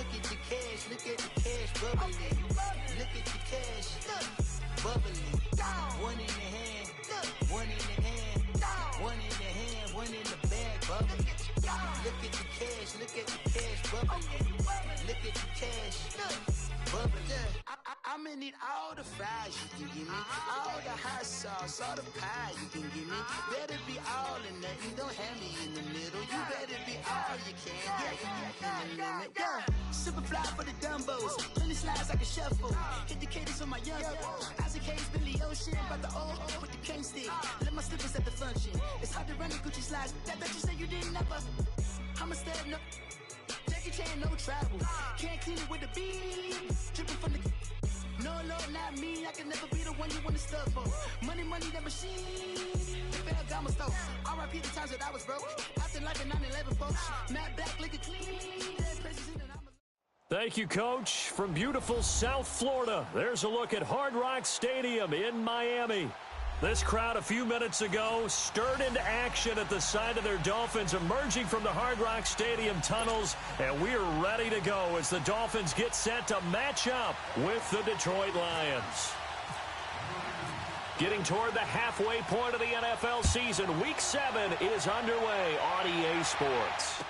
Look at the cash, bubbly. Look at the cash, bubbly. One in the hand, one in the hand, one in the hand, one in the bag, bubbly. Look at the cash, bubbly. Look at the cash, bubbly. I'ma need all the fries you can give me, all the hot sauce, all the pie you can give me. Better be all or nothing, don't have me in the middle. You better be all you can, yeah, in the limit, yeah. Super fly for the Dumbos, plenty slides like a shuffle. Hit the cadence on my young Isaac Hayes, Billy Ocean, about the old with the cane stick. Let my slippers at the function. It's hard to run the Gucci slides. That bet you say you didn't never. I'm a stab, no. Jackie Chan, no travel. Can't clean it with a beat. Dripping from the. No, not me. I can never be the one you want to stuff for. Money, that machine. Ferragamo stove. R.I.P. the times that I was broke. Acting like a 9/11 folks. Matt Black, liquor clean. Thank you, Coach. From beautiful South Florida, there's a look at Hard Rock Stadium in Miami. This crowd a few minutes ago stirred into action at the side of their Dolphins emerging from the Hard Rock Stadium tunnels, and we are ready to go as the Dolphins get set to match up with the Detroit Lions. Getting toward the halfway point of the NFL season, Week 7 is underway on EA Sports.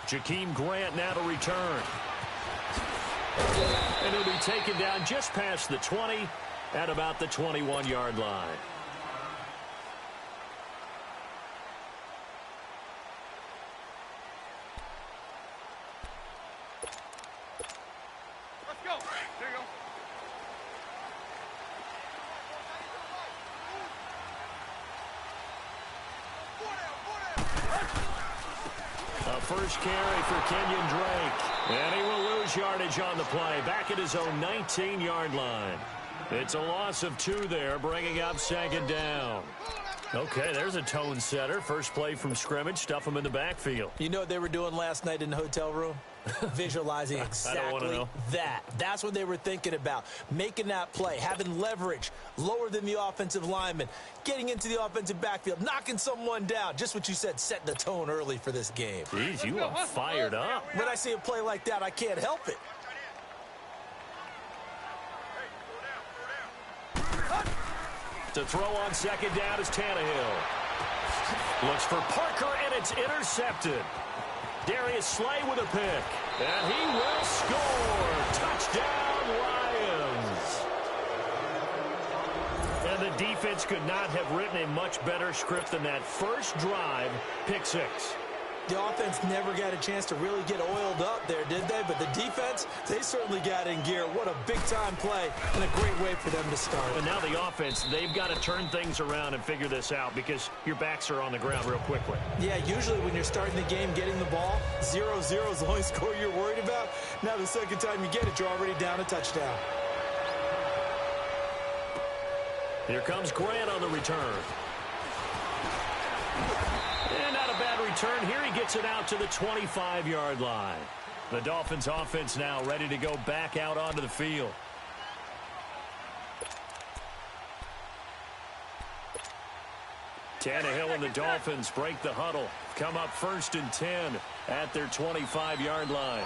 Jakeem Grant now to return. And he'll be taken down just past the 20 at about the 21-yard line. Let's go. There you go. A first carry for Kenyon Drake. And he will lose yardage on the play. Back at his own 19-yard line. It's a loss of 2 there, bringing up second down. Okay, there's a tone setter. First play from scrimmage. Stuff him in the backfield. You know what they were doing last night in the hotel room? Visualizing exactly that. That's what they were thinking about. Making that play, having leverage, lower than the offensive lineman, getting into the offensive backfield, knocking someone down. Just what you said, set the tone early for this game. Jeez, you are fired up. When I see a play like that, I can't help it. To throw on second down is Tannehill. Looks for Parker, and it's intercepted. Darius Slay with a pick. And he will score. Touchdown, Lions. And the defense could not have written a much better script than that first drive, pick 6. The offense never got a chance to really get oiled up there, did they? But the defense, they certainly got in gear. What a big-time play and a great way for them to start. And now the offense, they've got to turn things around and figure this out because your backs are on the ground real quickly. Yeah, usually when you're starting the game, getting the ball, 0-0 is the only score you're worried about. Now the second time you get it, you're already down a touchdown. Here comes Grant on the return. And not a bad return here. He gets it out to the 25-yard line. The Dolphins offense now ready to go back out onto the field. Tannehill and the Dolphins break the huddle. Come up 1st and 10 at their 25-yard line.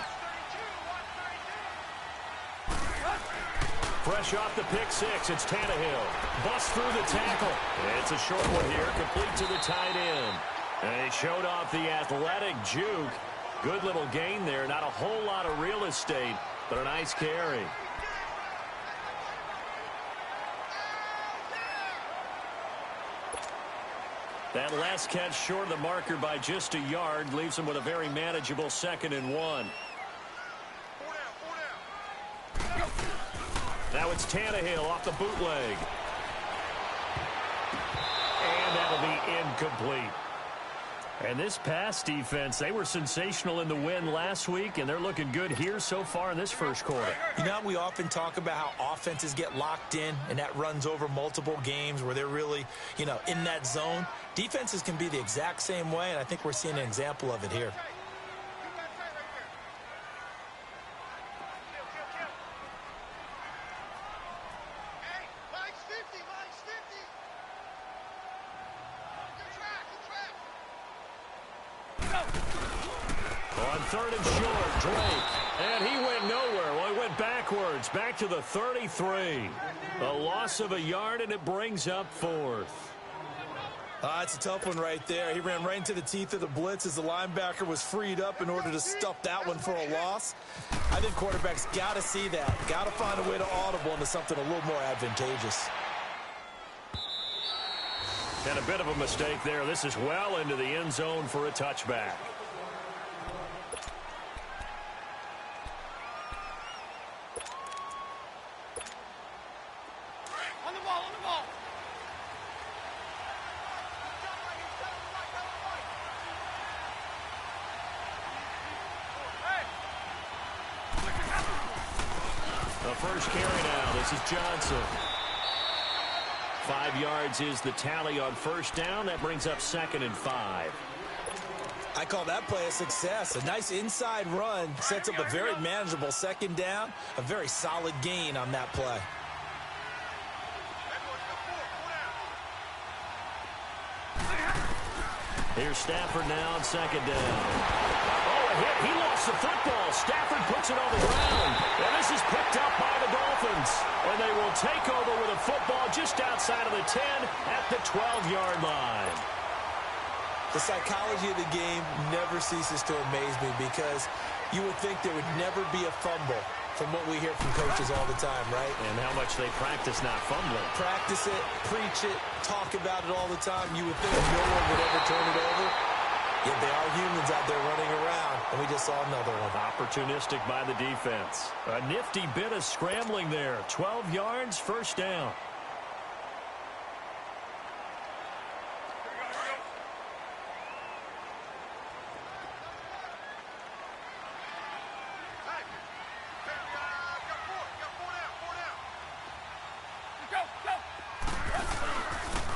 Fresh off the pick 6, it's Tannehill. Busts through the tackle. It's a short one here, complete to the tight end. And he showed off the athletic juke. Good little gain there. Not a whole lot of real estate, but a nice carry. That last catch short of the marker by just a yard leaves him with a very manageable 2nd and 1. Now it's Tannehill off the bootleg. And that'll be incomplete. And this pass defense, they were sensational in the win last week, and they're looking good here so far in this first quarter. You know, we often talk about how offenses get locked in, and that runs over multiple games where they're really, in that zone. Defenses can be the exact same way, and I think we're seeing an example of it here. On 3rd and short, Drake. And he went nowhere. Well, he went backwards, back to the 33. A loss of a yard, and it brings up 4th. It's a tough one right there. He ran right into the teeth of the blitz as the linebacker was freed up in order to stuff that one for a loss. I think quarterbacks got to see that. Got to find a way to audible into something a little more advantageous. And a bit of a mistake there. This is well into the end zone for a touchback. On the ball, on the ball. The first carry now. This is Johnson. 5 yards is the tally on first down. That brings up 2nd and 5. I call that play a success. A nice inside run sets up a very manageable 2nd down. A very solid gain on that play. Here's Stafford now on 2nd down. Oh, a hit. He lost the football. Stafford puts it on the ground. And this is picked up by the Dolphins. And they will take over with a football just outside of the 10 at the 12-yard line. The psychology of the game never ceases to amaze me because you would think there would never be a fumble from what we hear from coaches all the time, right? And how much they practice not fumbling. Practice it, preach it, talk about it all the time. You would think no one would ever turn it over. Yet they are humans out there running around, and we just saw another one. Opportunistic by the defense. A nifty bit of scrambling there. 12 yards, first down.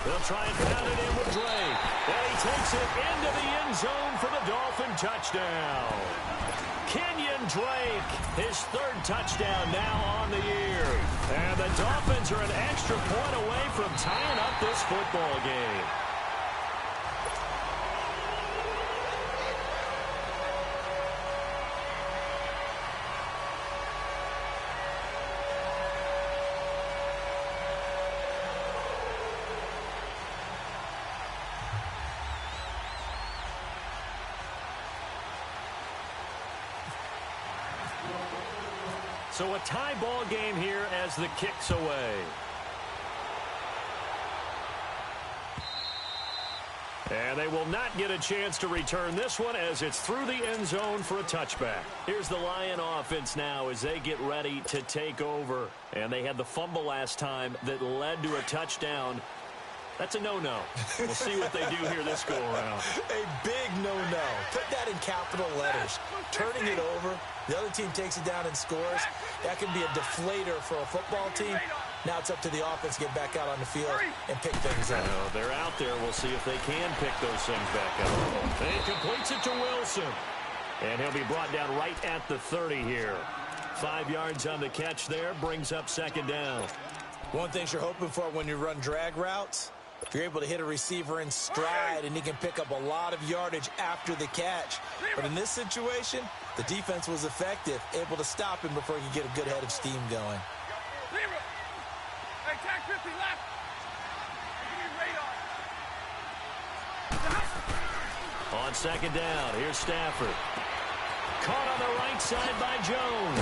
They'll try and pound it in with Drake. And he takes it into the end zone for the Dolphin touchdown. Kenyon Drake, his 3rd touchdown now on the year. And the Dolphins are an extra point away from tying up this football game. So a tie ball game here as the kick's away. And they will not get a chance to return this one as it's through the end zone for a touchback. Here's the Lion offense now as they get ready to take over. And they had the fumble last time that led to a touchdown. That's a no-no. We'll see what they do here this go-around. A big no-no. Put that in capital letters. Turning it over, the other team takes it down and scores. That can be a deflator for a football team. Now it's up to the offense to get back out on the field and pick things up. They're out there. We'll see if they can pick those things back up. And he completes it to Wilson. And he'll be brought down right at the 30 here. 5 yards on the catch there. Brings up 2nd down. One thing you're hoping for when you run drag routes, if you're able to hit a receiver in stride and he can pick up a lot of yardage after the catch. But in this situation, the defense was effective, able to stop him before he could get a good head of steam going. Hey, tag 50 left. On 2nd down, here's Stafford. Caught on the right side by Jones.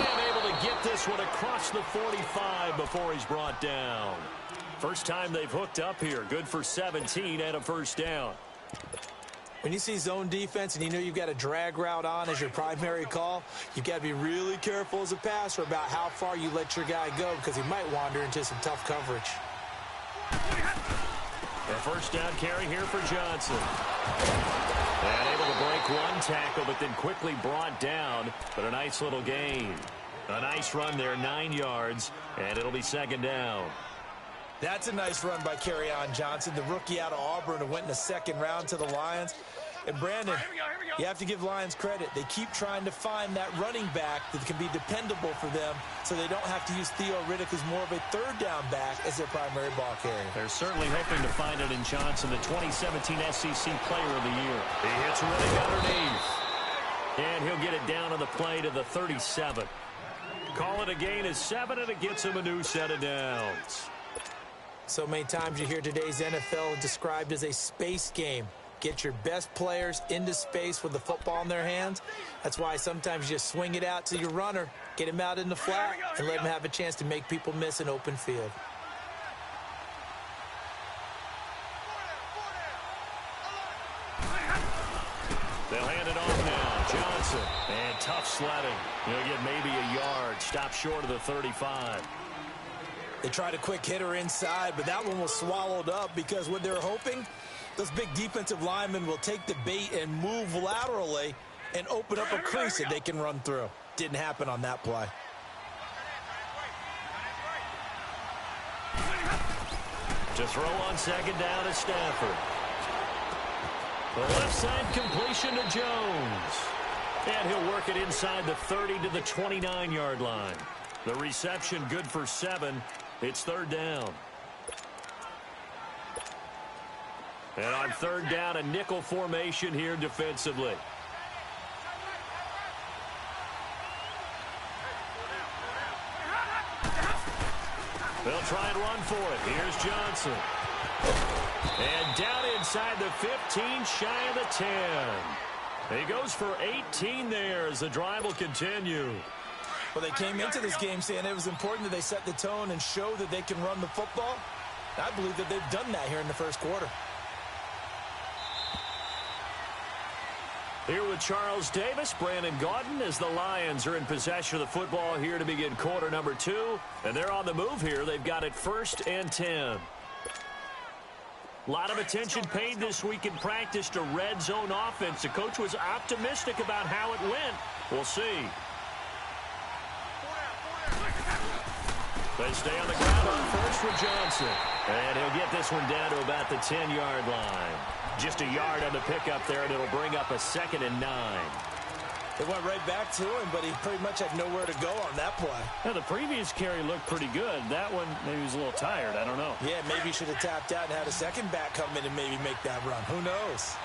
And able to get this one across the 45 before he's brought down. First time they've hooked up here. Good for 17 and a first down. When you see zone defense and you know you've got a drag route on as your primary call, you've got to be really careful as a passer about how far you let your guy go because he might wander into some tough coverage. A first down carry here for Johnson. And able to break one tackle, but then quickly brought down. But a nice little gain. A nice run there, 9 yards, and it'll be 2nd down. That's a nice run by Kerryon Johnson, the rookie out of Auburn who went in the 2nd round to the Lions. And Brandon, you have to give Lions credit. They keep trying to find that running back that can be dependable for them so they don't have to use Theo Riddick, who's more of a 3rd down back, as their primary ball carrier. They're certainly hoping to find it in Johnson, the 2017 SEC Player of the Year. He hits Riddick underneath. And he'll get it down on the play to the 37. Call it a gain of 7, and it gets him a new set of downs. So many times you hear today's NFL described as a space game. Get your best players into space with the football in their hands. That's why sometimes you just swing it out to your runner, get him out in the flat, and let him have a chance to make people miss an open field. They'll hand it off now. Johnson. And tough sledding. He'll get maybe a yard. Stop short of the 35. They tried a quick hitter inside, but that one was swallowed up because what they're hoping, those big defensive linemen will take the bait and move laterally and open up a crease that they can run through. Didn't happen on that play. To throw on second down is Stafford. The left side completion to Jones. And he'll work it inside the 30 to the 29-yard line. The reception good for 7. It's third down. And on third down, a nickel formation here defensively. They'll try and run for it. Here's Johnson. And down inside the 15, shy of the 10. He goes for 18 there as the drive will continue. Well, they came into this game saying it was important that they set the tone and show that they can run the football. I believe that they've done that here in the first quarter. Here with Charles Davis, Brandon Gaudin, as the Lions are in possession of the football here to begin quarter number 2. And they're on the move here. They've got it 1st and 10. A lot of attention paid this week in practice to red zone offense. The coach was optimistic about how it went. We'll see. They stay on the ground on first with Johnson. And he'll get this one down to about the 10-yard line. Just a yard on the pickup there, and it'll bring up a 2nd and 9. It went right back to him, but he pretty much had nowhere to go on that play. Now, the previous carry looked pretty good. That one, maybe he was a little tired. I don't know. Yeah, maybe he should have tapped out and had a second back come in and maybe make that run. Who knows?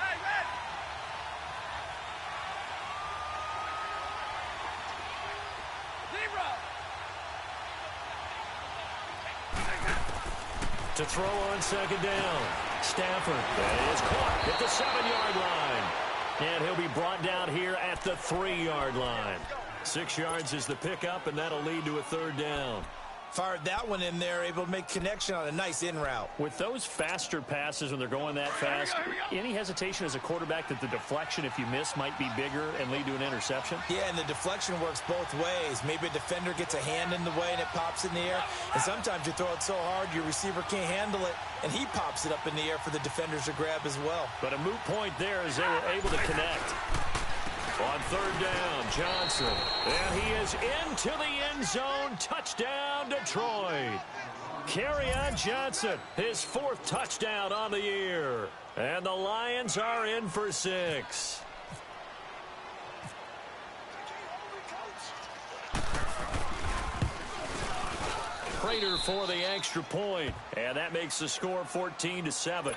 To throw on second down. Stafford is caught at the 7-yard line. And he'll be brought down here at the 3-yard line. 6 yards is the pickup, and that'll lead to a third down. Fired that one in there, able to make connection on a nice in route. With those faster passes when they're going that fast, any hesitation as a quarterback that the deflection, if you miss, might be bigger and lead to an interception? Yeah, and the deflection works both ways. Maybe a defender gets a hand in the way and it pops in the air. And sometimes you throw it so hard your receiver can't handle it, and he pops it up in the air for the defenders to grab as well. But a moot point there as they were able to connect. On third down, Johnson. And he is into the end zone. Touchdown, Detroit. Kerryon Johnson, his 4th touchdown on the year. And the Lions are in for 6. Prater for the extra point. And that makes the score 14-7.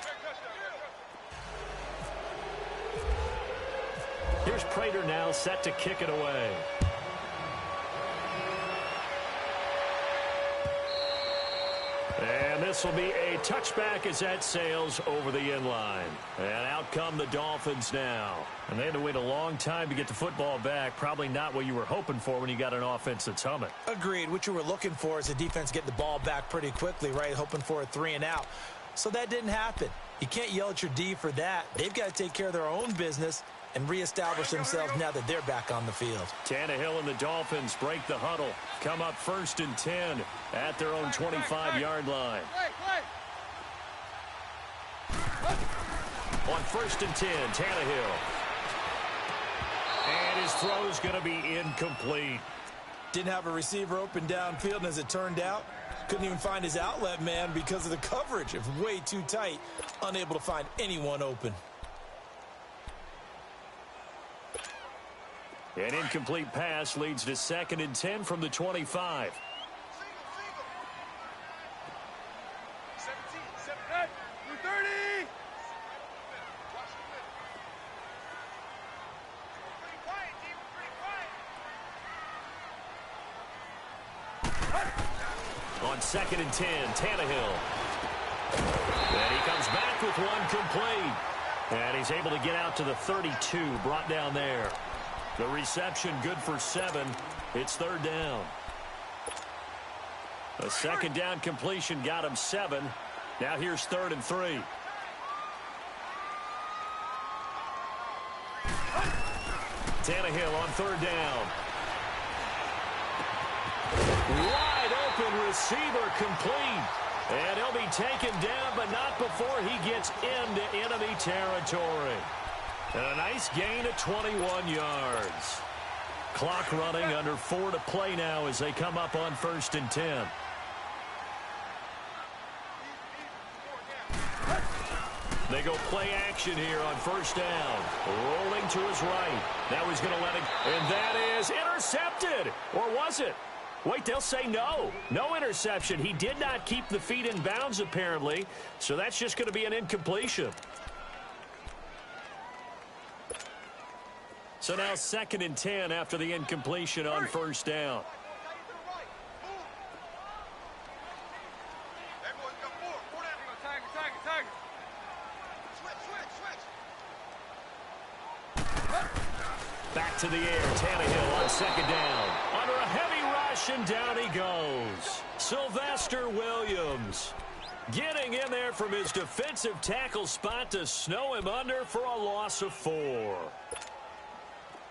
Here's Prater now set to kick it away. And this will be a touchback as that sails over the end line. And out come the Dolphins now. And they had to wait a long time to get the football back. Probably not what you were hoping for when you got an offense that's humming. Agreed. What you were looking for is the defense get the ball back pretty quickly, right? Hoping for a 3 and out. So that didn't happen. You can't yell at your D for that. They've got to take care of their own business and reestablish themselves now that they're back on the field. Tannehill and the Dolphins break the huddle. Come up 1st and 10 at their own 25-yard line. On 1st and 10, Tannehill. And his throw's going to be incomplete. Didn't have a receiver open downfield, and as it turned out, couldn't even find his outlet man because of the coverage. It was way too tight, unable to find anyone open. An incomplete pass leads to 2nd and 10 from the 25. on 2nd and 10. Tannehill. And he comes back with one complete. And he's able to get out to the 32, brought down there. The reception good for 7. It's 3rd down. A 2nd down completion got him 7. Now here's 3rd and 3. Tannehill on 3rd down. Wide open receiver complete. And he'll be taken down, but not before he gets into enemy territory. And a nice gain of 21 yards. Clock running, under 4 to play now as they come up on 1st and 10. They go play action here on 1st down. Rolling to his right. Now he's going to let it. And that is intercepted. Or was it? Wait, they'll say no. No interception. He did not keep the feet in bounds, apparently. So that's just going to be an incompletion. So now 2nd and 10 after the incompletion on 1st down. Back to the air. Tannehill on 2nd down. Under a heavy rush, and down he goes. Sylvester Williams getting in there from his defensive tackle spot to snow him under for a loss of 4.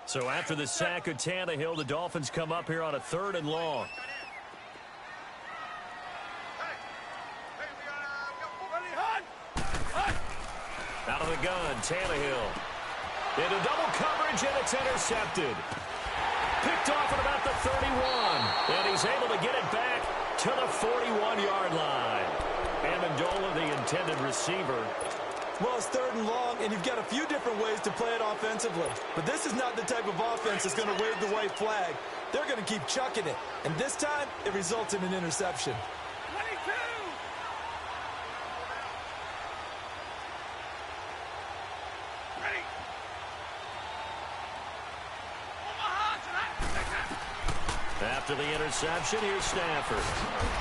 So after the sack of Tannehill, the Dolphins come up here on a 3rd and long. Out of the gun, Tannehill. Into double coverage, and it's intercepted. Picked off at about the 31. And he's able to get it back to the 41-yard line. Amendola, the intended receiver. Well, it's 3rd and long, and you've got a few different ways to play it offensively. But this is not the type of offense that's going to wave the white flag. They're going to keep chucking it. And this time, it results in an interception. 22! Ready! After the interception, here's Stafford.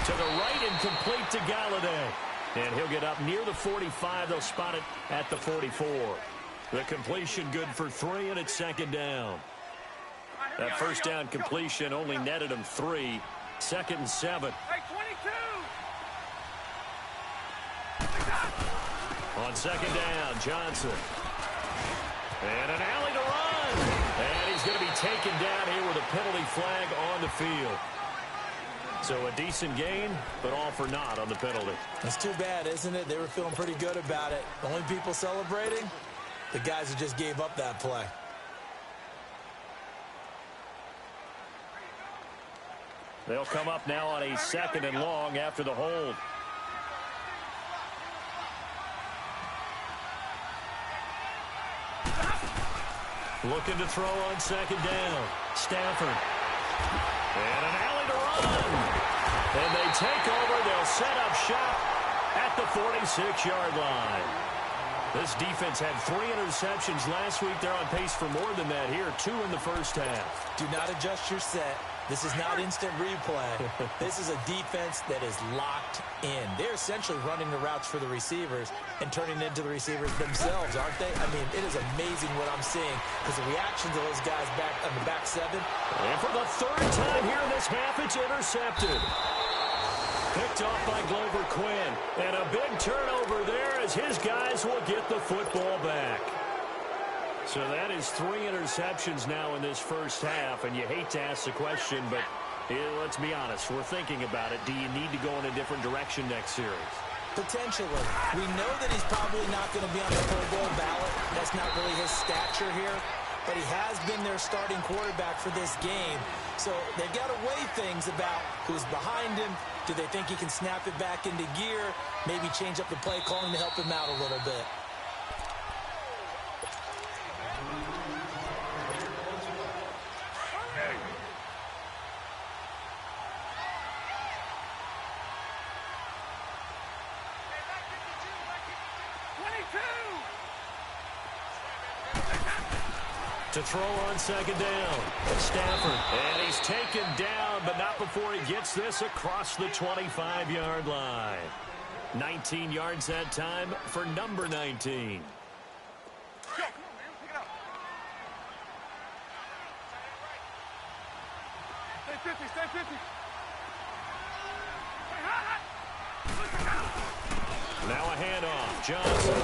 To the right and complete to Galladay. And he'll get up near the 45. They'll spot it at the 44. The completion good for 3, and it's 2nd down. That 1st down completion only netted him 3. 2nd and 7. Hey, 22! On 2nd down, Johnson. And an alley to run. And he's going to be taken down here with a penalty flag on the field. So a decent gain, but all for naught on the penalty. It's too bad, isn't it? They were feeling pretty good about it. The only people celebrating, the guys who just gave up that play. They'll come up now on a 2nd and long after the hold. Looking to throw on 2nd down. Stafford. And an alley to run. And they take over. They'll set up shop at the 46-yard line. This defense had 3 interceptions last week. They're on pace for more than that here. 2 in the 1st half. Do not adjust your set. This is not instant replay. This is a defense that is locked in. They're essentially running the routes for the receivers and turning it into the receivers themselves, aren't they? I mean, it is amazing what I'm seeing because the reactions of those guys back on the back 7. And for the 3rd time here in this half, it's intercepted. Picked off by Glover Quinn. And a big turnover there as his guys will get the football back. So that is 3 interceptions now in this 1st half, and you hate to ask the question, but let's be honest, we're thinking about it. Do you need to go in a different direction next series? Potentially. We know that he's probably not going to be on the Pro Bowl ballot. That's not really his stature here, but he has been their starting quarterback for this game. So they've got to weigh things about who's behind him. Do they think he can snap it back into gear? Maybe change up the play calling to help him out a little bit. To throw on second down. Stafford. And he's taken down, but not before he gets this across the 25-yard line. 19 yards that time for number 19. Go. Come on, man. Pick it up. Stay 50. Stay 50. Now a handoff. Johnson.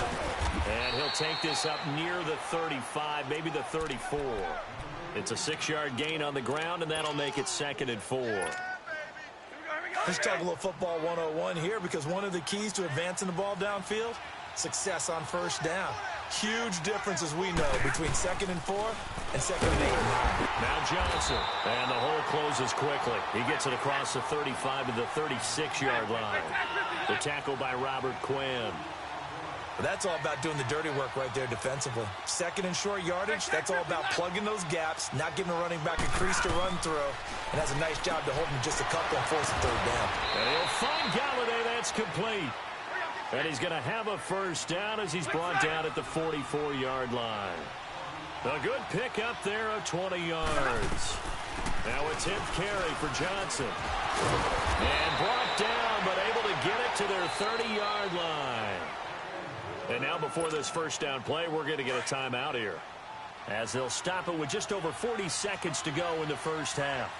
And he'll take this up near the 35, maybe the 34. It's a 6-yard gain on the ground, and that'll make it 2nd and 4. Let's talk a little football 101 here, because one of the keys to advancing the ball downfield, success on first down. Huge difference, as we know, between 2nd and 4 and 2nd and 8 and 9. Now Johnson, and the hole closes quickly. He gets it across the 35 to the 36-yard line. The tackle by Robert Quinn. But that's all about doing the dirty work right there defensively. 2nd and short yardage, that's all about plugging those gaps, not giving a running back a crease to run through, and has a nice job to hold him just a couple and force a 3rd down. And he'll find Galladay. That's complete. And he's going to have a first down as he's brought down at the 44-yard line. A good pick up there of 20 yards. Now a 10th carry for Johnson. And brought down, but able to get it to their 30-yard line. And now before this first down play, we're going to get a timeout here, as they'll stop it with just over 40 seconds to go in the first half.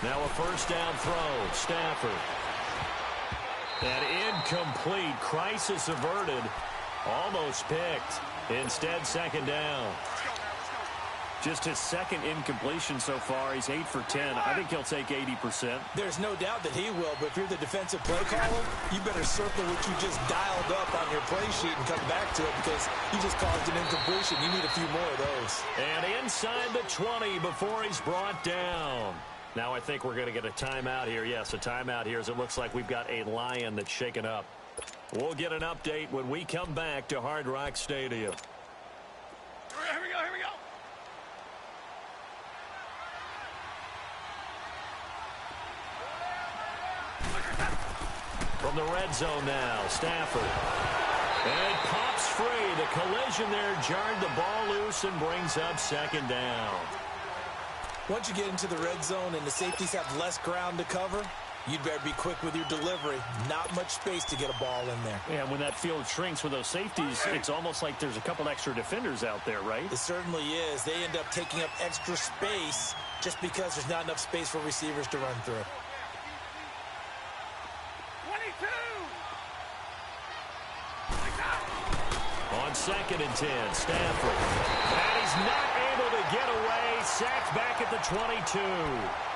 Now a first down throw. Stafford. And incomplete. Crisis averted. Almost picked. Instead, 2nd down. Just his 2nd incompletion so far. He's 8 for 10. I think he'll take 80%. There's no doubt that he will, but if you're the defensive play caller, you better circle what you just dialed up on your play sheet and come back to it, because you just caused an incompletion. You need a few more of those. And inside the 20 before he's brought down. Now I think we're going to get a timeout here. Yes, a timeout here, as it looks like we've got a Lion that's shaken up. We'll get an update when we come back to Hard Rock Stadium. Here we go. From the red zone now, Stafford. And pops free. The collision there jarred the ball loose and brings up 2nd down. Once you get into the red zone and the safeties have less ground to cover, you'd better be quick with your delivery. Not much space to get a ball in there. Yeah, when that field shrinks with those safeties, it's almost like there's a couple extra defenders out there, right? It certainly is. They end up taking up extra space just because there's not enough space for receivers to run through. 22. On 2nd and 10, Stafford. And he's not able to get away. Sacked back at the 22.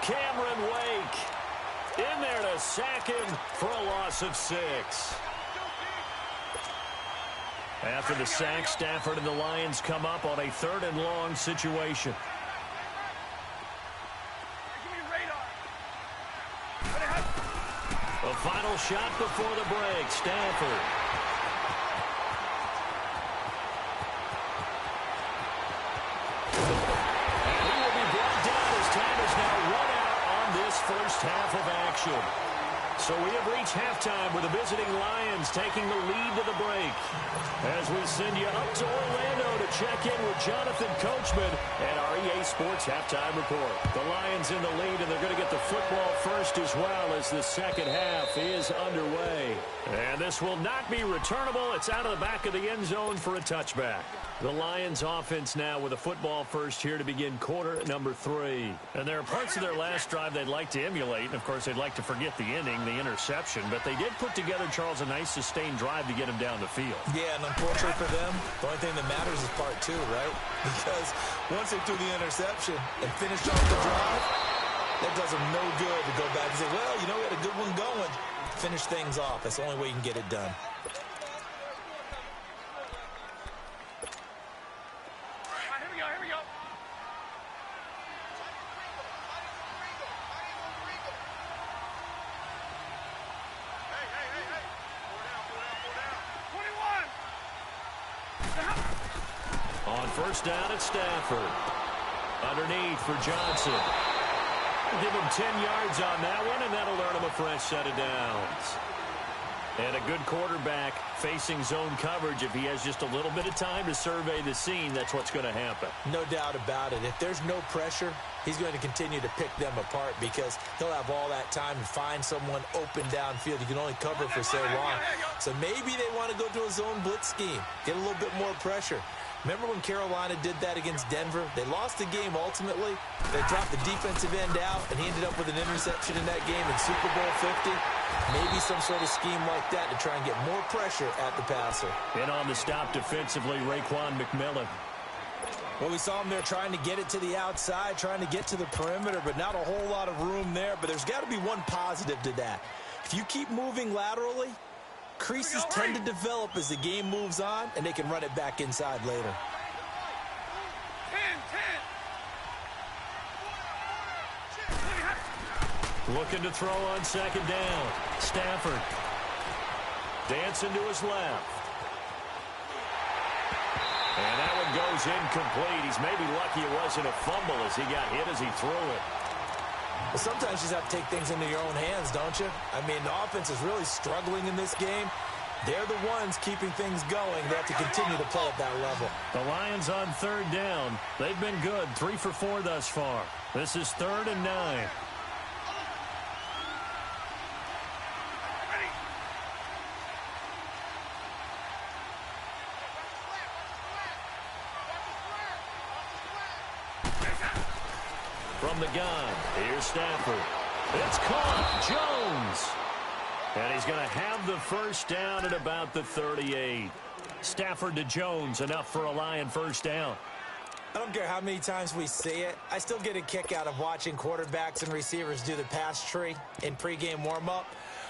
Cameron Wake in there to sack him for a loss of 6. After the sack, Stafford and the Lions come up on a 3rd and long situation. A final shot before the break. Stafford. And he will be brought down as time is now run out on this first half of action. So we have reached halftime with the visiting Lions taking the lead to the break. As we send you up to Orlando to check in with Jonathan Coachman and our EA Sports Halftime Report. The Lions in the lead, and they're going to get the football first as well as the second half is underway. And this will not be returnable. It's out of the back of the end zone for a touchback. The Lions offense now with a football first here to begin quarter number 3. And there are parts of their last drive they'd like to emulate. And, of course, they'd like to forget the ending, the interception. But they did put together, Charles, a nice sustained drive to get him down the field. Yeah, and unfortunately for them, the only thing that matters is part 2, right? Because once they threw the interception and finished off the drive, that does them no good to go back and say, well, you know, we had a good one going. Finish things off. That's the only way you can get it done. On first down at Stafford. Underneath for Johnson. Give him 10 yards on that one, and that'll earn him a fresh set of downs. And a good quarterback facing zone coverage. If he has just a little bit of time to survey the scene, that's what's going to happen. No doubt about it. If there's no pressure, he's going to continue to pick them apart because he'll have all that time to find someone open downfield. You can only cover for so long. So maybe they want to go to a zone blitz scheme, get a little bit more pressure. Remember when Carolina did that against Denver? They lost the game ultimately. They dropped the defensive end out, and he ended up with an interception in that game in Super Bowl 50. Maybe some sort of scheme like that to try and get more pressure at the passer. And on the stop defensively, Raekwon McMillan. Well, we saw him there trying to get it to the outside, trying to get to the perimeter, but not a whole lot of room there. But there's got to be one positive to that. If you keep moving laterally, creases tend to develop as the game moves on, and they can run it back inside later. 10. Looking to throw on second down. Stafford dancing to his left. And that one goes incomplete. He's maybe lucky it wasn't a fumble as he got hit as he threw it. Well, sometimes you just have to take things into your own hands, don't you? I mean, the offense is really struggling in this game. They're the ones keeping things going. They have to continue to play at that level. The Lions on third down. They've been good, 3 for 4 thus far. This is 3rd and 9. From the gun, here's Stafford. It's caught. Jones. And he's going to have the first down at about the 38. Stafford to Jones, enough for a Lion first down. I don't care how many times we see it. I still get a kick out of watching quarterbacks and receivers do the pass tree in pregame warm-up.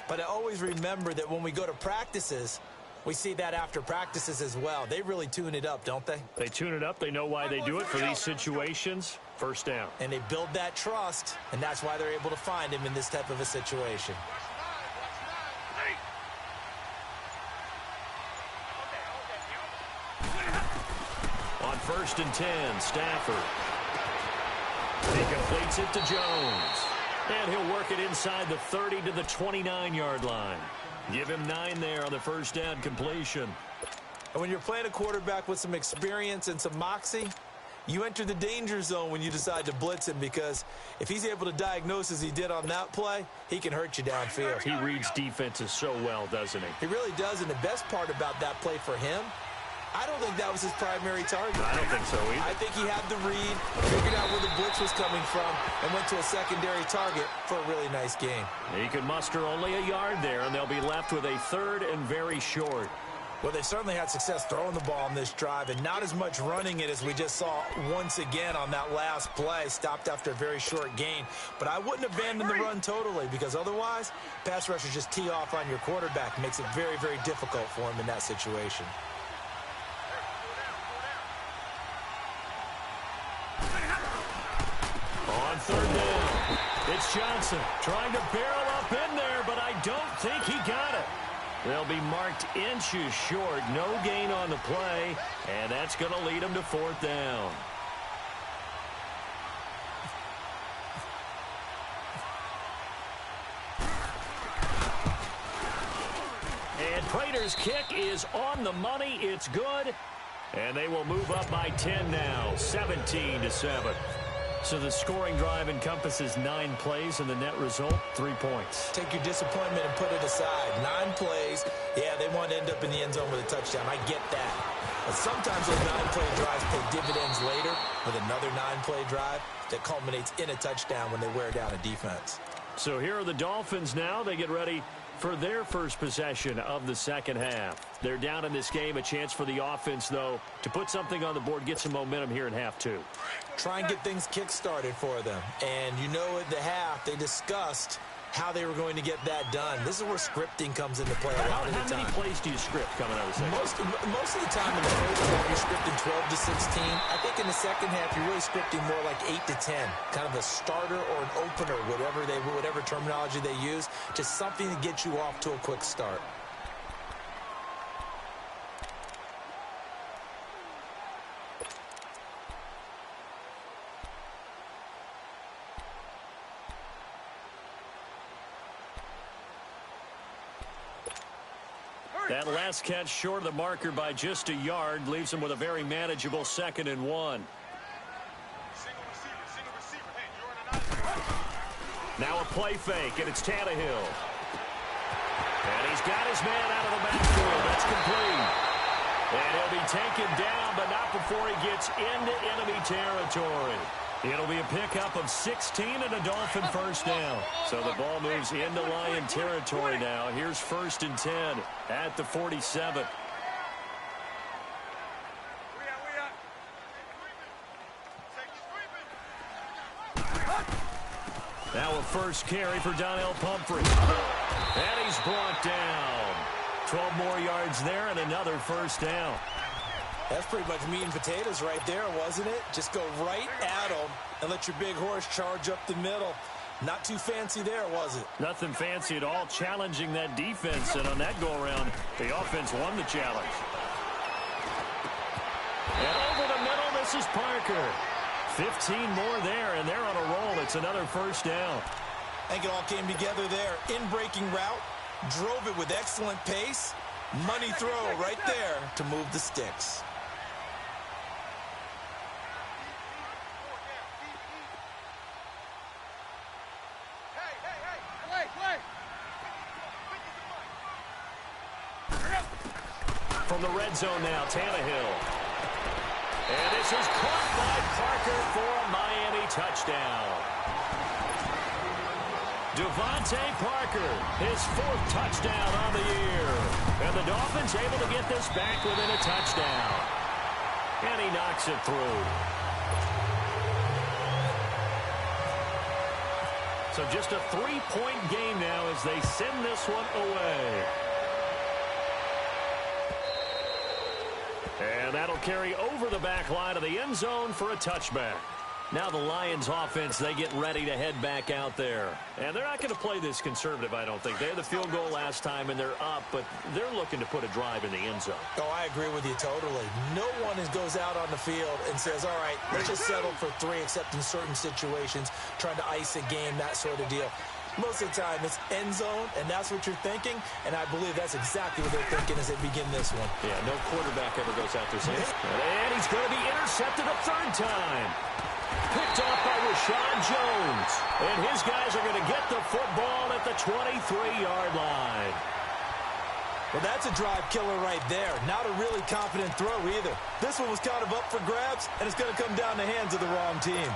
But I always remember that when we go to practices, we see that after practices as well. They really tune it up, don't they? They tune it up. They know why they do it for these situations. First down. And they build that trust, and that's why they're able to find him in this type of a situation. On 1st and 10, Stafford. He completes it to Jones. And he'll work it inside the 30 to the 29-yard line. Give him 9 there on the first down completion. And when you're playing a quarterback with some experience and some moxie, you enter the danger zone when you decide to blitz him, because if he's able to diagnose as he did on that play, he can hurt you downfield. He reads defenses so well, doesn't he? He really does, and the best part about that play for him, I don't think that was his primary target. I don't think so either. I think he had the read, figured out where the blitz was coming from, and went to a secondary target for a really nice game. He could muster only a yard there, and they'll be left with a 3rd and very short. Well, they certainly had success throwing the ball on this drive, and not as much running it as we just saw once again on that last play. Stopped after a very short gain. But I wouldn't abandon the run totally, because otherwise, pass rushers just tee off on your quarterback. Makes it very, very difficult for him in that situation. On 3rd down, it's Johnson trying to barrel up in there, but I don't think he got it. They'll be marked inches short. No gain on the play, and that's going to lead them to 4th down. And Prater's kick is on the money. It's good, and they will move up by 10 now, 17-7. So the scoring drive encompasses 9 plays, and the net result, 3 points. Take your disappointment and put it aside. 9 plays. Yeah, they want to end up in the end zone with a touchdown. I get that. But sometimes those 9-play drives pay dividends later with another 9-play drive that culminates in a touchdown when they wear down a defense. So here are the Dolphins now. They get ready for their first possession of the second half. They're down in this game. A chance for the offense, though, to put something on the board, get some momentum here in half 2. Try and get things kick-started for them. And you know at the half, they discussed how they were going to get that done. This is where scripting comes into play a lot of the time. How many plays do you script coming out of the second? Most of the time in the first half, you're scripting 12 to 16. I think in the second half, you're really scripting more like 8 to 10. Kind of a starter or an opener, whatever terminology they use. Just something to get you off to a quick start. That last catch short of the marker by just a yard leaves him with a very manageable 2nd and 1. Now a play fake, and it's Tannehill. And he's got his man out of the backfield. That's complete. And he'll be taken down, but not before he gets into enemy territory. It'll be a pickup of 16 and a Dolphin first down. So the ball moves into Lion territory now. Here's 1st and 10 at the 47. Now a first carry for Donnell Pumphrey. And he's brought down. 12 more yards there and another first down. That's pretty much meat and potatoes right there, wasn't it? Just go right at them and let your big horse charge up the middle. Not too fancy there, was it? Nothing fancy at all, challenging that defense. And on that go-around, the offense won the challenge. And over the middle, this is Parker. 15 more there, and they're on a roll. It's another first down. I think it all came together there. In-breaking route, drove it with excellent pace. Money throw right there to move the sticks. From the red zone now, Tannehill. And this is caught by Parker for a Miami touchdown. Devontae Parker, his 4th touchdown on the year. And the Dolphins able to get this back within a touchdown. And he knocks it through. So just a 3-point game now as they send this one away. And that'll carry over the back line of the end zone for a touchback. Now the Lions offense, they get ready to head back out there. And they're not going to play this conservative, I don't think. They had the field goal last time, and they're up, but they're looking to put a drive in the end zone. Oh, I agree with you totally. No one goes out on the field and says, all right, let's just settle for 3, except in certain situations, trying to ice a game, that sort of deal. Most of the time, it's end zone, and that's what you're thinking, and I believe that's exactly what they're thinking as they begin this one. Yeah, no quarterback ever goes out there saying, and he's going to be intercepted a 3rd time. Picked off by Rashad Jones. And his guys are going to get the football at the 23-yard line. Well, that's a drive killer right there. Not a really confident throw either. This one was kind of up for grabs, and it's going to come down the hands of the wrong team.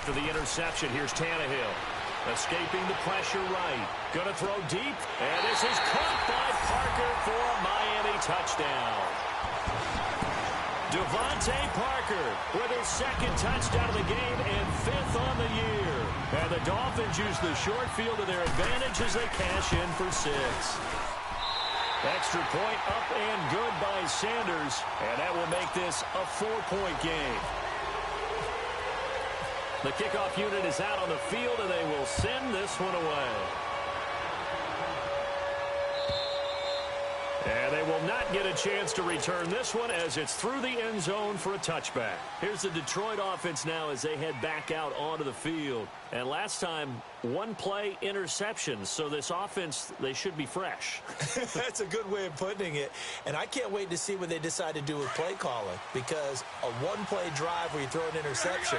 After the interception, here's Tannehill. Escaping the pressure right. Going to throw deep. And this is caught by Parker for a Miami touchdown. Devontae Parker with his 2nd touchdown of the game and 5th on the year. And the Dolphins use the short field to their advantage as they cash in for 6. Extra point up and good by Sanders. And that will make this a 4-point game. The kickoff unit is out on the field, and they will send this one away. And they will not get a chance to return this one as it's through the end zone for a touchback. Here's the Detroit offense now as they head back out onto the field. And last time, 1-play interceptions. So this offense, they should be fresh. That's a good way of putting it. And I can't wait to see what they decide to do with play calling, because a 1-play drive where you throw an interception,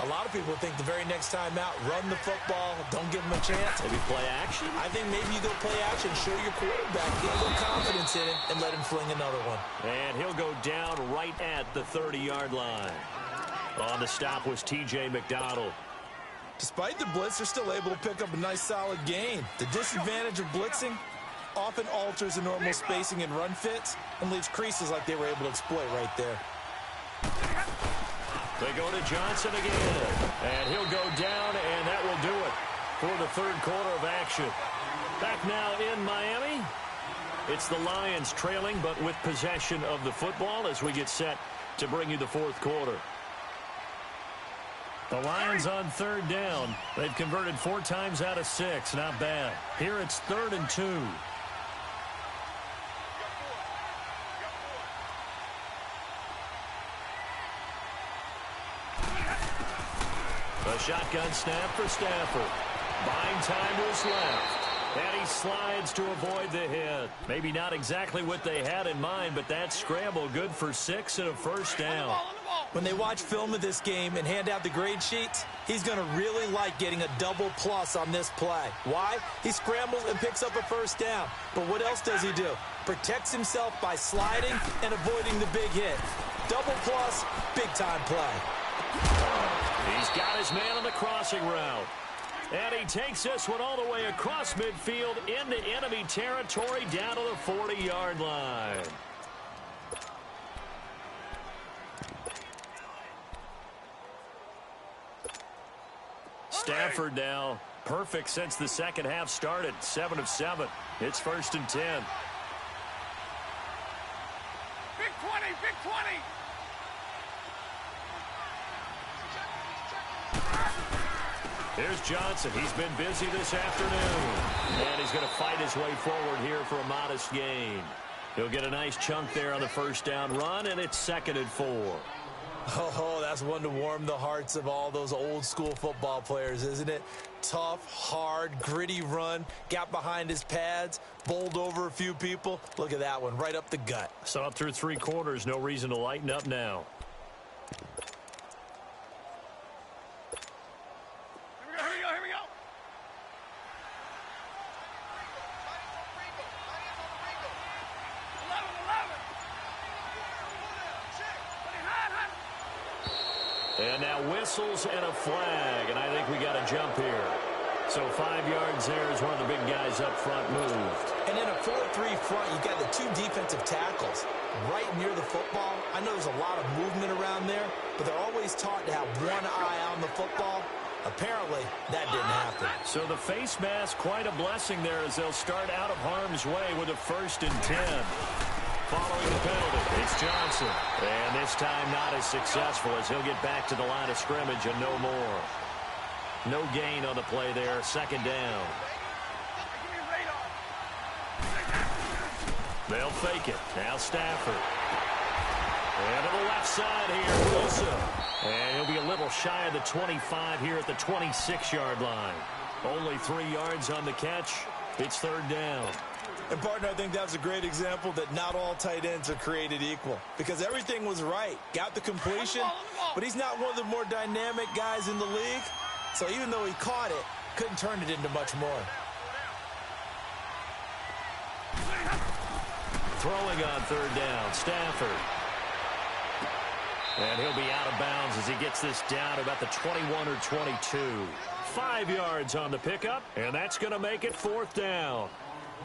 a lot of people think the very next time out, run the football, don't give them a chance. Maybe play action? I think maybe you go play action, show your quarterback, get a little confidence in him, and let him fling another one. And he'll go down right at the 30-yard line. On the stop was T.J. McDonald. Despite the blitz, they're still able to pick up a nice, solid gain. The disadvantage of blitzing often alters the normal spacing and run fits and leaves creases like they were able to exploit right there. They go to Johnson again, and he'll go down, and that will do it for the 3rd quarter of action. Back now in Miami, it's the Lions trailing, but with possession of the football as we get set to bring you the 4th quarter. The Lions on 3rd down. They've converted 4 times out of 6. Not bad. Here it's 3rd and 2. shotgun snap for Stafford. Buying time to his left. And he slides to avoid the hit. Maybe not exactly what they had in mind, but that scramble good for 6 and a first down. When they watch film of this game and hand out the grade sheets, he's going to really like getting a double plus on this play. Why? He scrambles and picks up a first down. But what else does he do? Protects himself by sliding and avoiding the big hit. Double plus, big-time play. He's got his man on the crossing route. And he takes this one all the way across midfield into enemy territory down to the 40-yard line. Stafford now perfect since the second half started. 7 of 7. It's 1st and 10. Big 20, big 20. Here's Johnson. He's been busy this afternoon. And he's going to fight his way forward here for a modest gain. He'll get a nice chunk there on the first down run, and it's 2nd and 4. Oh, that's one to warm the hearts of all those old school football players, isn't it? Tough, hard, gritty run, got behind his pads, bowled over a few people. Look at that one, right up the gut. So up through 3 quarters, no reason to lighten up now. Here we go. And now whistles and a flag, and I think we got a jump here. So 5 yards there as one of the big guys up front moved. And in a 4-3 front, you got the 2 defensive tackles right near the football. I know there's a lot of movement around there, but they're always taught to have one eye on the football. Apparently, that didn't happen. So the face mask, quite a blessing there as they'll start out of harm's way with a 1st and 10. Following the penalty, it's Johnson. And this time not as successful as he'll get back to the line of scrimmage and no more. No gain on the play there, 2nd down. They'll fake it. Now Stafford. And to the left side here, Wilson. And he'll be a little shy of the 25 here at the 26-yard line. Only 3 yards on the catch. It's 3rd down. And, partner, I think that's a great example that not all tight ends are created equal. Because everything was right. Got the completion, but he's not one of the more dynamic guys in the league. So even though he caught it, couldn't turn it into much more. Throwing on 3rd down, Stafford. And he'll be out of bounds as he gets this down to about the 21 or 22. 5 yards on the pickup, and that's going to make it 4th down.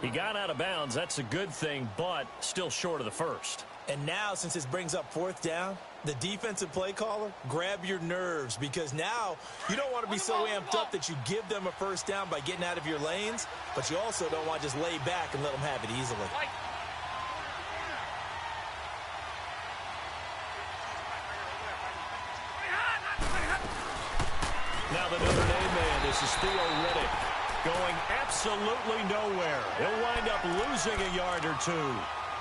He got out of bounds. That's a good thing, but still short of the 1st. And now, since this brings up 4th down, the defensive play caller, grab your nerves, because now you don't want to be so amped up that you give them a 1st down by getting out of your lanes, but you also don't want to just lay back and let them have it easily. Now the Notre Dame man, this is Theo Riddick, going absolutely nowhere. He'll wind up losing a yard or 2.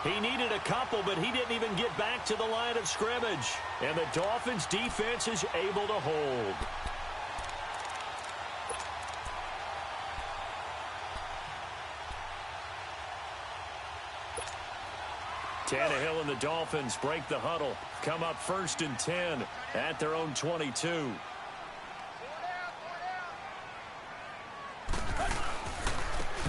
He needed a couple, but he didn't even get back to the line of scrimmage. And the Dolphins' defense is able to hold. Tannehill and the Dolphins break the huddle. Come up 1st and 10 at their own 22.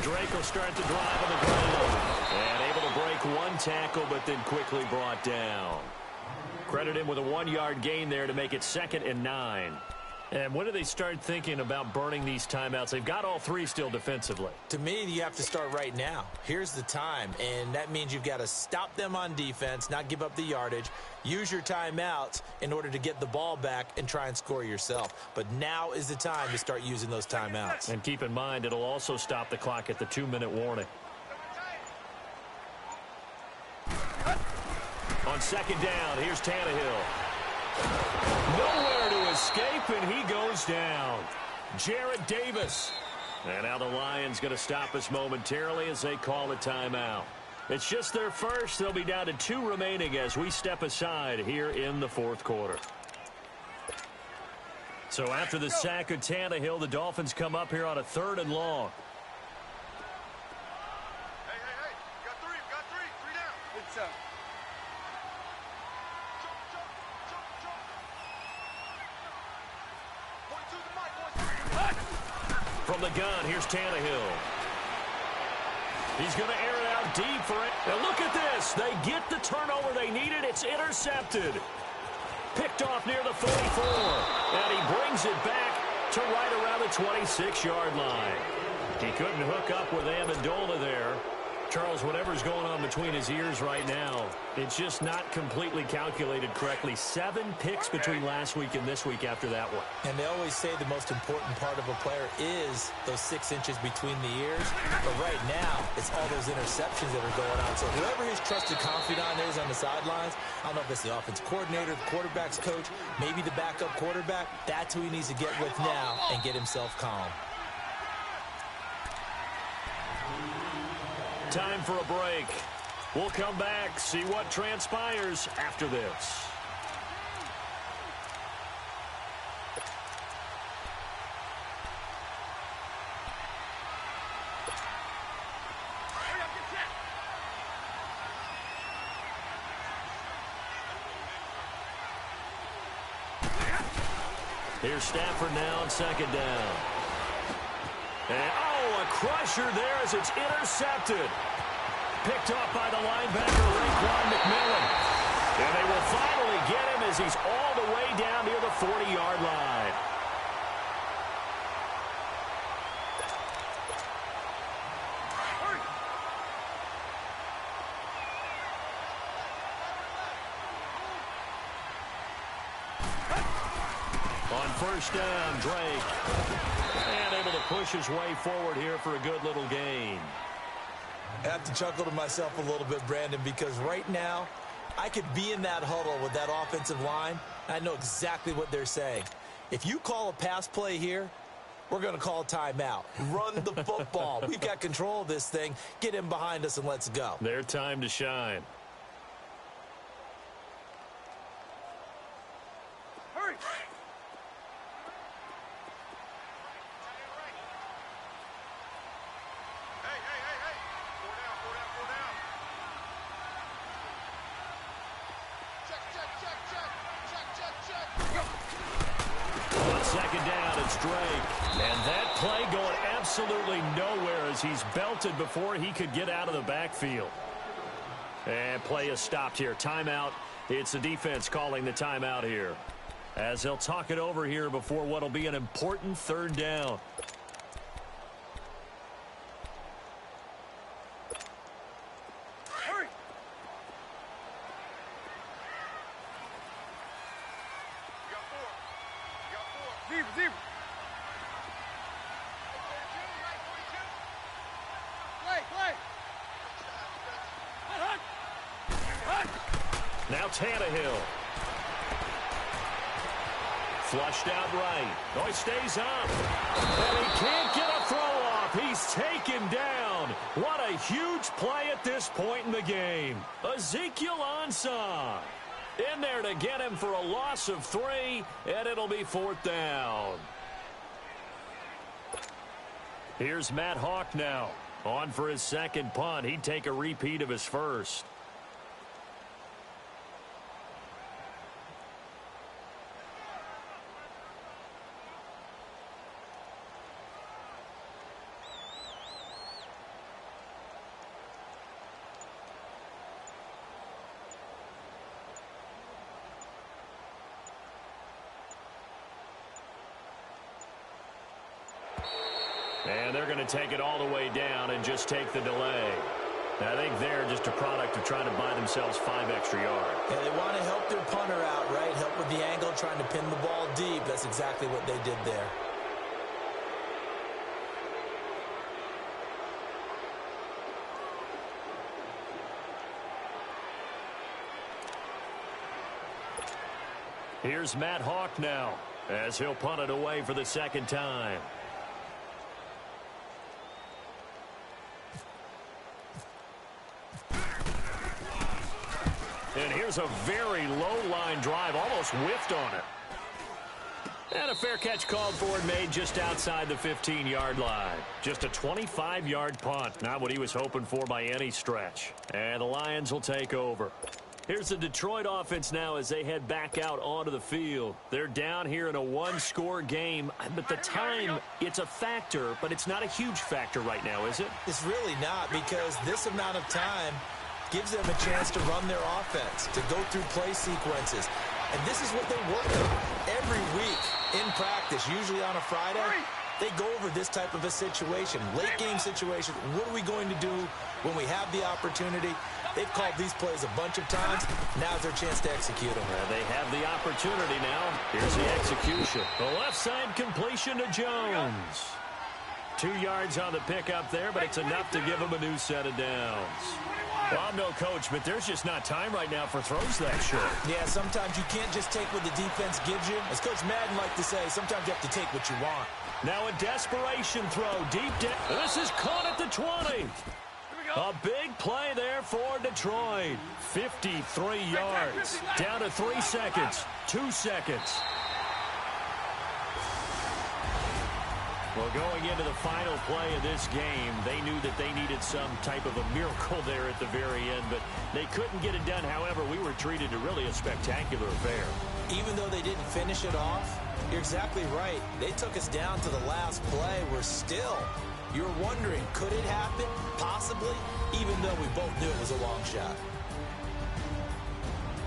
Drake will start the drive on the ground. And able to break 1 tackle, but then quickly brought down. Credit him with a 1-yard gain there to make it 2nd and 9. And when do they start thinking about burning these timeouts? They've got all 3 still defensively. To me, you have to start right now. Here's the time, and that means you've got to stop them on defense, not give up the yardage, use your timeouts in order to get the ball back and try and score yourself. But now is the time to start using those timeouts. And keep in mind, it'll also stop the clock at the 2-minute warning. On 2nd down, here's Tannehill. Nowhere to escape, and he goes down. Jarrett Davis. And now the Lions going to stop us momentarily as they call a timeout. It's just their first. They'll be down to 2 remaining as we step aside here in the 4th quarter. So after the sack of Tannehill, the Dolphins come up here on a 3rd and long. Hey, you got three. Three down. It's up. From the gun, here's Tannehill. He's going to air it out deep for it. And look at this. They get the turnover they needed. It's intercepted. Picked off near the 44. And he brings it back to right around the 26-yard line. He couldn't hook up with Amendola there. Charles, whatever's going on between his ears right now, it's just not completely calculated correctly. 7 picks between last week and this week after that one. And they always say the most important part of a player is those 6 inches between the ears. But right now, it's all those interceptions that are going on. So whoever his trusted confidant is on the sidelines, I don't know if it's the offense coordinator, the quarterback's coach, maybe the backup quarterback, that's who he needs to get with now and get himself calm. Time for a break. We'll come back, see what transpires after this. Here's Stafford now on 2nd down. And, a crusher there as it's intercepted. Picked off by the linebacker, Raekwon McMillan. And they will finally get him as he's all the way down near the 40-yard line. On 1st down, Drake. And able to push his way forward here for a good little gain. I have to chuckle to myself a little bit, Brandon, because right now I could be in that huddle with that offensive line, and I know exactly what they're saying. If you call a pass play here, we're going to call a timeout. Run the football. We've got control of this thing. Get him behind us and let's go. Their time to shine. Hurry! On 2nd down, it's Drake. And that play going absolutely nowhere as he's belted before he could get out of the backfield. And play is stopped here. Timeout. It's the defense calling the timeout here, as they'll talk it over here before what will be an important 3rd down. Hurry! You got 4. Zebra. Play. Hunt. Now Tannehill. Flushed out right. Oh, he stays up. And he can't get a throw off. He's taken down. What a huge play at this point in the game. Ezekiel Ansah in there to get him for a loss of 3, and it'll be 4th down. Here's Matt Hawk now. On for his 2nd punt. He'd take a repeat of his first. And they're going to take it all the way down and just take the delay. I think they're just a product of trying to buy themselves 5 extra yards. Yeah, they want to help their punter out, right? Help with the angle, trying to pin the ball deep. That's exactly what they did there. Here's Matt Hawk now, as he'll punt it away for the 2nd time. And here's a very low line drive, almost whiffed on it. And a fair catch called for and made just outside the 15-yard line. Just a 25-yard punt. Not what he was hoping for by any stretch. And the Lions will take over. Here's the Detroit offense now as they head back out onto the field. They're down here in a one-score game. But the time, it's a factor, but it's not a huge factor right now, is it? It's really not, because this amount of time gives them a chance to run their offense, to go through play sequences. And this is what they work on every week in practice, usually on a Friday. They go over this type of a situation, late game situation. What are we going to do when we have the opportunity? They've called these plays a bunch of times. Now's their chance to execute them. They have the opportunity now. Here's the execution. The left side completion to Jones. 2 yards on the pickup there, but it's enough to give him a new set of downs. Well, I'm no coach, but there's just not time right now for throws that short. Yeah, sometimes you can't just take what the defense gives you. As Coach Madden liked to say, sometimes you have to take what you want. Now a desperation throw deep down. This is caught at the 20. A big play there for Detroit. 53 yards. Down to 3 seconds. 2 seconds. Well, going into the final play of this game, they knew that they needed some type of a miracle there at the very end, but they couldn't get it done. However, we were treated to really a spectacular affair. Even though they didn't finish it off, you're exactly right. They took us down to the last play. You're wondering, could it happen? Possibly, even though we both knew it was a long shot.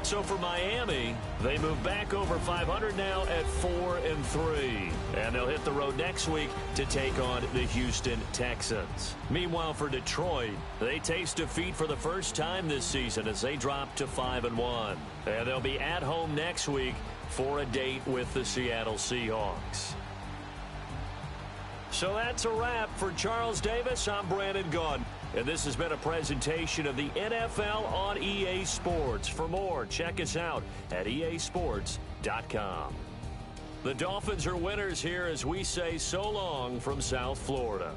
So for Miami, they move back over 500 now at 4-3. And they'll hit the road next week to take on the Houston Texans. Meanwhile, for Detroit, they taste defeat for the first time this season as they drop to 5-1. And they'll be at home next week for a date with the Seattle Seahawks. So that's a wrap. For Charles Davis, I'm Brandon Gaudin. And this has been a presentation of the NFL on EA Sports. For more, check us out at easports.com. The Dolphins are winners here as we say so long from South Florida.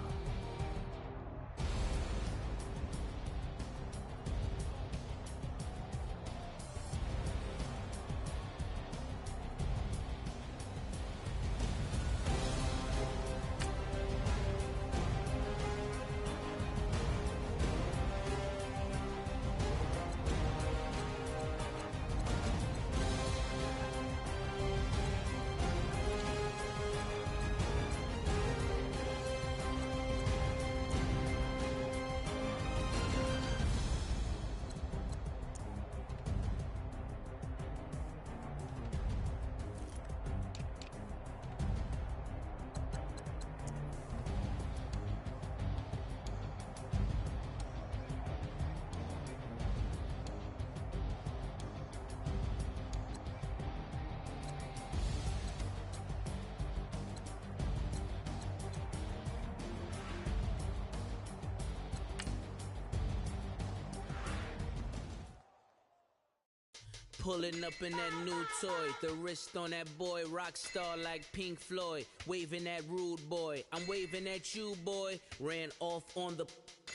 Pulling up in that new toy, the wrist on that boy, rock star like Pink Floyd, waving at rude boy, I'm waving at you boy, ran off on the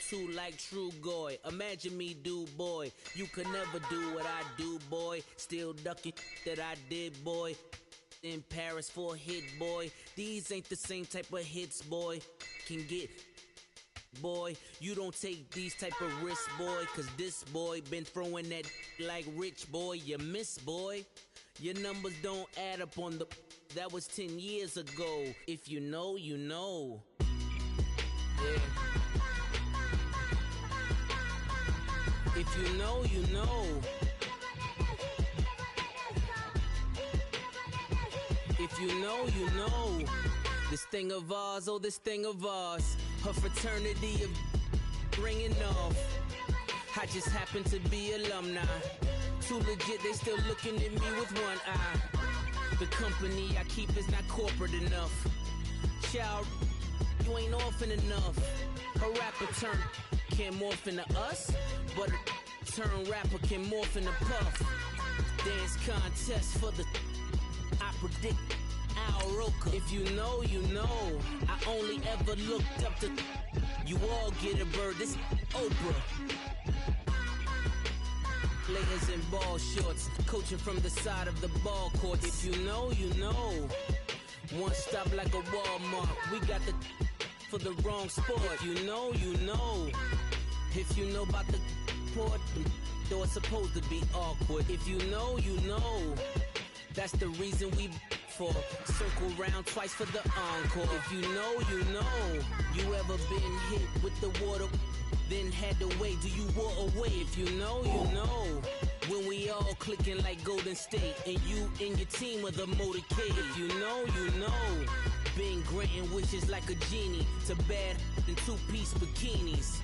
two like True Goy, imagine me do boy, you could never do what I do boy, still ducking that I did boy, in Paris for a hit boy, these ain't the same type of hits boy, can get boy, you don't take these type of risks, boy, cause this boy been throwing that like rich boy, you miss, boy. Your numbers don't add up on the, that was 10 years ago. If you know, you know. Yeah. If you know, you know. If you know, you know. This thing of ours, oh, this thing of ours. Her fraternity of ringing off. I just happen to be alumni. Too legit, they still looking at me with one eye. The company I keep is not corporate enough. Child, you ain't orphan enough. A rapper turn can't morph into us, but a turn rapper can morph into Puff. Dance contest for the, I predict Al Roker. If you know, you know. I only ever looked up to, you all get a bird, this Oprah. Players in ball shorts, coaching from the side of the ball court. If you know, you know. One stop like a Walmart. We got the for the wrong sport. You know. If you know about the port, though it's supposed to be awkward. If you know, you know. That's the reason we for circle round twice for the encore. If you know, you know. You ever been hit with the water, then had to wait? Do you walk away? If you know, you know. When we all clicking like Golden State, and you and your team are the motorcade. If you know, you know. Been granting wishes like a genie to bad in two-piece bikinis.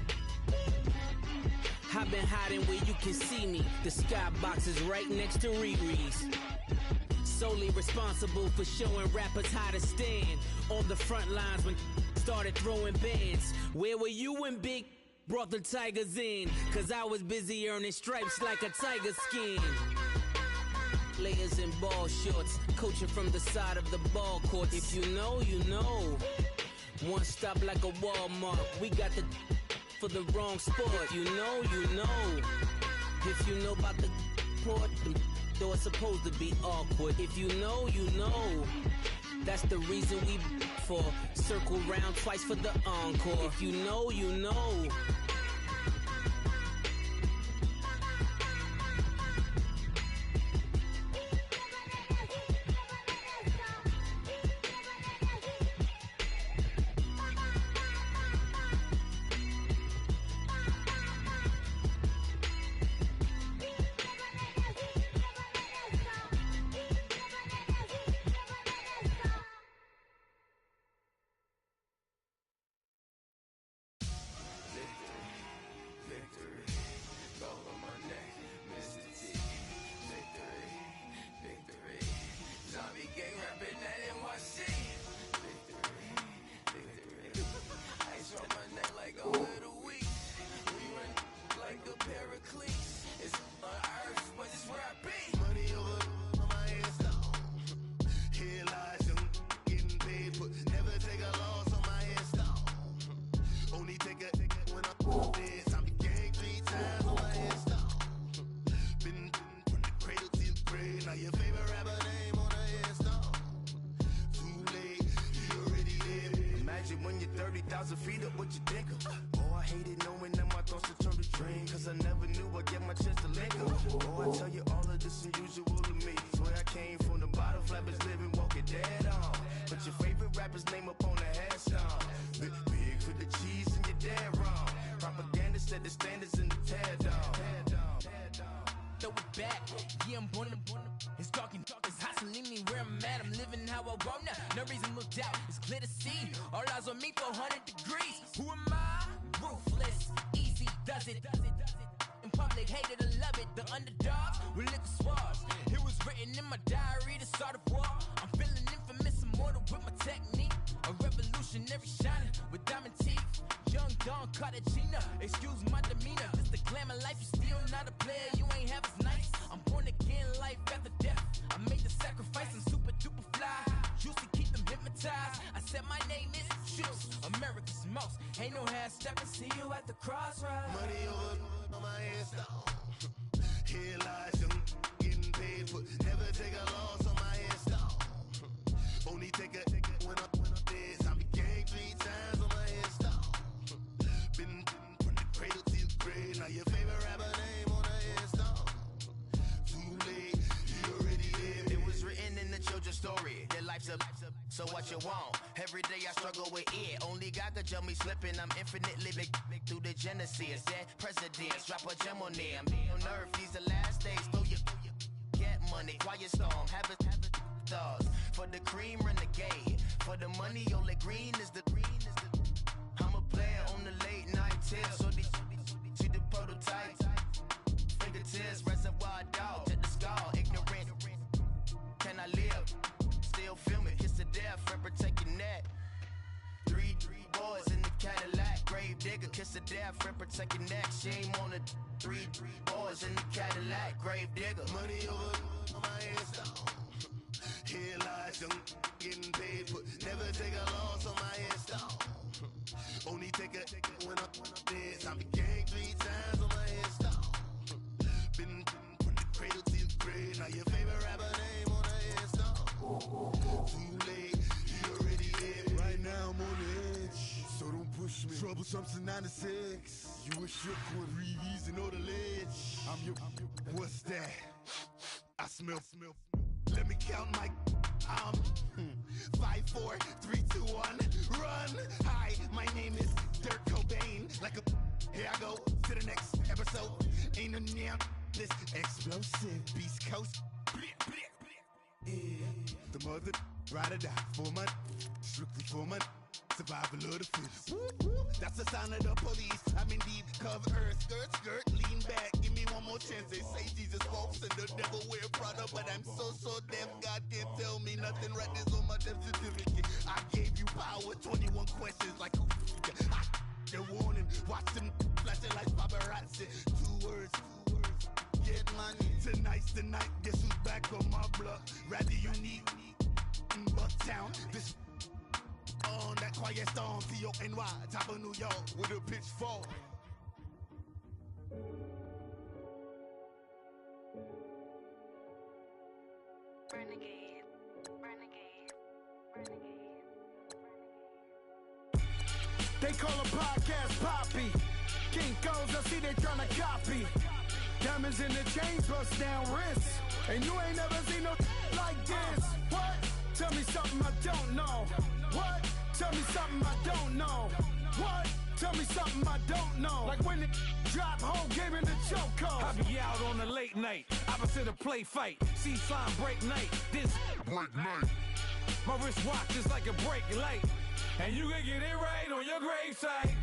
I've been hiding where you can see me. The skybox is right next to Riri's. Solely responsible for showing rappers how to stand on the front lines when started throwing bands. Where were you when Big brought the Tigers in? Cause I was busy earning stripes like a tiger skin. Layers and ball shorts, coaching from the side of the ball court. If you know, you know. One stop like a Walmart. We got the for the wrong sport. You know, you know. If you know about the port, though it's supposed to be awkward. If you know, you know. That's the reason we for circle round twice for the encore. If you know, you know. So what you want? Every day I struggle with it. Only God could jump me slipping. I'm infinitely big through the Genesis. Dead presidents, drop a gem on them. On earth, these the last days. Throw your get money, quiet storm. Have it thoughts. For the cream, renegade. For the money, only green is the I'm a player on the late night till. So these see the prototype. Fingertips, reservoir dog. Check the skull, ignorant. Can I live? Still film it, kiss the death, friend protect your neck. Three boys in the Cadillac, grave digger, kiss the death, friend protect your neck. Shame on the three boys in the Cadillac, grave digger. Money over my head stone. Here lies young, getting paid for. Never take a loss on my head stone. Only take a when I'm dead. I be gang 3 times on my head stone. Been from the cradle to the grave. Now your favorite rapper name on the head stone. Too late, punishment. Troublesome to 96. You a shook one. Breathe easy, know the ledge. I'm your. What's that? I smell. Let me count my. 5, 4, 3, 2, 1. Run. Hi, my name is Dirk Cobain. Like a. Here I go to the next episode. Ain't no damn this explosive Beast Coast. Yeah. The mother ride or die for my. Strictly for my. Survival of the fittest. That's the sign of the police. I'm indeed cover earth, skirt, lean back. Give me one more chance. They say Jesus walks and the devil wear Prada, but I'm so deaf. God can't tell me nothing. Right this on my death certificate. I gave you power. 21 questions like the warning. Watch them flashing like paparazzi. 2 words. Get money. Tonight's the night. Guess who's back on my block? Rather unique in Bucktown. This. On that quiet storm, T-O-N-Y, top of New York, with a pitchfork. Renegade. They call a podcast Poppy. Kinkos, I see they tryna copy. Diamonds in the chains, bust down wrists. And you ain't never seen no like this. What? Tell me something I don't know. What? Tell me something I don't know. What? Tell me something I don't know. Like when it drop home, game in the chokehold. I be out on a late night, opposite a play fight. See sign break night, this break night. My wristwatch is like a brake light. And you can get it right on your gravesite.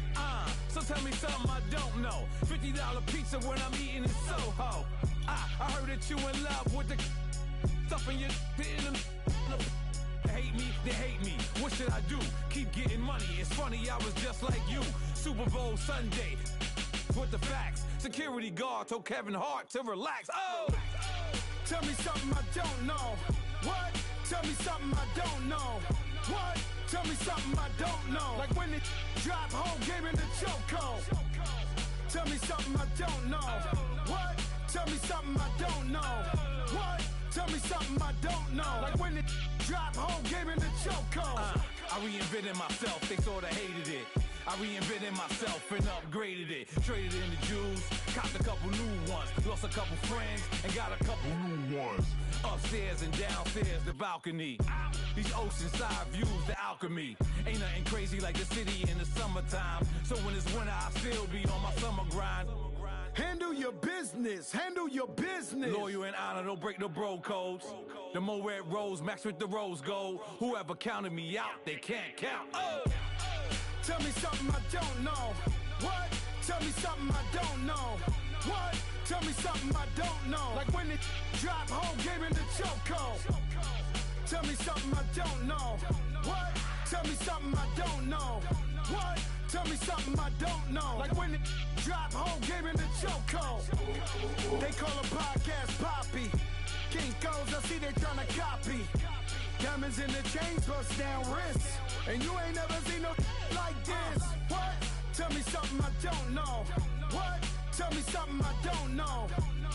So tell me something I don't know. $50 pizza when I'm eating in Soho. I heard that you in love with the stuff in your in the hate me, they hate me. What should I do? Keep getting money. It's funny, I was just like you. Super Bowl Sunday. With the facts. Security guard told Kevin Hart to relax. Oh! Tell me something I don't know. What? Tell me something I don't know. What? Tell me something I don't know. Like when it drop home, game in the chokehold. Tell me something I don't know. What? Tell me something I don't know. What? Tell me something I don't know. Like when it drop home, game in the chokehold. I reinvented myself, they sorta hated it. I reinvented myself and upgraded it. Traded in the Jews, copped a couple new ones. Lost a couple friends and got a couple new ones. Upstairs and downstairs, the balcony. These oceanside views, the alchemy. Ain't nothing crazy like the city in the summertime. So when it's winter, I still be on my summer grind. Handle your business, handle your business. Loyal and honor, don't break no bro codes. The more red rose, max with the rose gold. Whoever counted me out, they can't count. Oh! Tell me something I don't know. What? Tell me something I don't know. What? Tell me something I don't know. Like when it drop home, game in the chokehold. Tell me something I don't know. What? Tell me something I don't know. What? Tell me something I don't know. Like when it drop home, game in the chokehold. They call a podcast Poppy. Kinkos, I see they tryna copy. Diamonds in the chains, bust down wrists. And you ain't never seen no like this. What? Tell me something I don't know. What? Tell me something I don't know.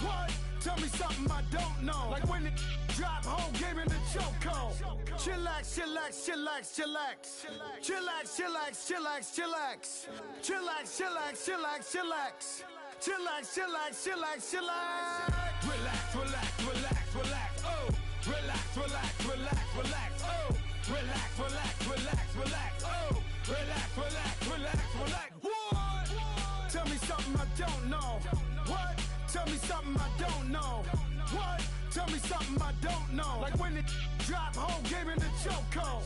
What? Tell me something I don't know. Like when it drop home, game in the chokehold. Chillax, chillax, chillax, chillax. Chillax, chillax, chillax, chillax. Chillax, chillax, chillax, chillax. Chillax, chillax, chillax, chillax. Relax, relax, relax, relax. Oh! Relax, relax, relax, relax. Oh! Relax, relax, relax, relax. Oh! Relax, relax, relax, relax. What? Tell me something I don't know. What? Tell me something I don't know. What? Tell me something I don't know. Like when it drop home, game in the chokehold.